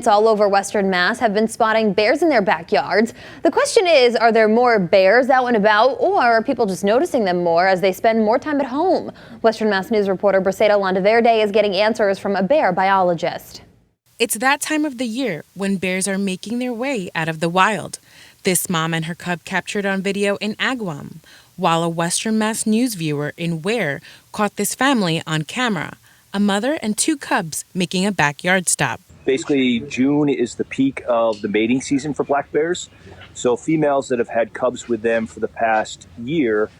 It's all over Western Mass have been spotting bears in their backyards. The question is, are there more bears out and about, or are people just noticing them more as they spend more time at home? Western Mass News reporter Briseida Landaverde is getting answers from a bear biologist. It's that time of the year when bears are making their way out of the wild. This mom and her cub captured on video in Agawam, while a Western Mass News viewer in Ware caught this family on camera, a mother and two cubs making a backyard stop. Basically, June is the peak of the mating season for black bears. So females that have had cubs with them for the past year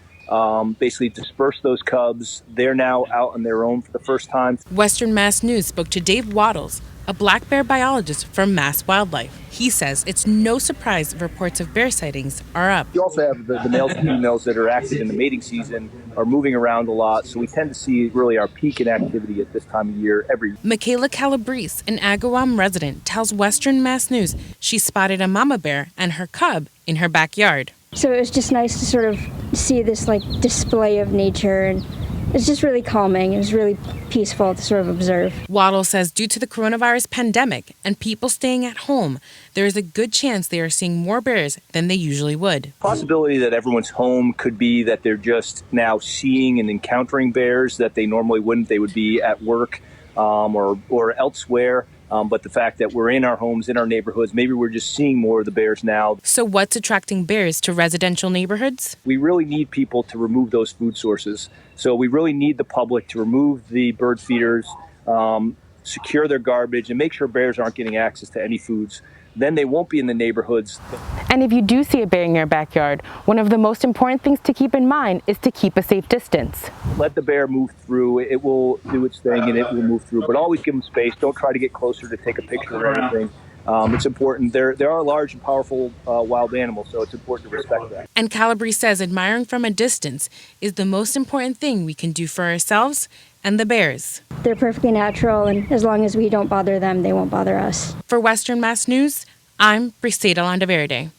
basically disperse those cubs. They're now out on their own for the first time. Western Mass News spoke to Dave Waddles, a black bear biologist from Mass Wildlife. He says it's no surprise reports of bear sightings are up. You also have the males and females that are active in the mating season are moving around a lot, so we tend to see really our peak in activity at this time of year every year. Michaela Calabrese, an Agawam resident, tells Western Mass News she spotted a mama bear and her cub in her backyard. So it was just nice to sort of see this display of nature, and it's just really calming. It was really peaceful to sort of observe. Waddle says due to the coronavirus pandemic and people staying at home, there is a good chance they are seeing more bears than they usually would. The possibility that everyone's home could be that they're just now seeing and encountering bears that they normally wouldn't. They would be at work or elsewhere. But the fact that we're in our homes, in our neighborhoods, maybe we're just seeing more of the bears now. So what's attracting bears to residential neighborhoods? We really need people to remove those food sources. So we really need the public to remove the bird feeders, secure their garbage, and make sure bears aren't getting access to any foods. Then they won't be in the neighborhoods. And if you do see a bear in your backyard, one of the most important things to keep in mind is to keep a safe distance. Let the bear move through. It will do its thing and it will move through. But always give them space. Don't try to get closer to take a picture or anything. It's important. There are large and powerful wild animals, so it's important to respect that. And Calabrese says admiring from a distance is the most important thing we can do for ourselves and the bears. They're perfectly natural, and as long as we don't bother them, they won't bother us. For Western Mass News, I'm Briseida Landaverde.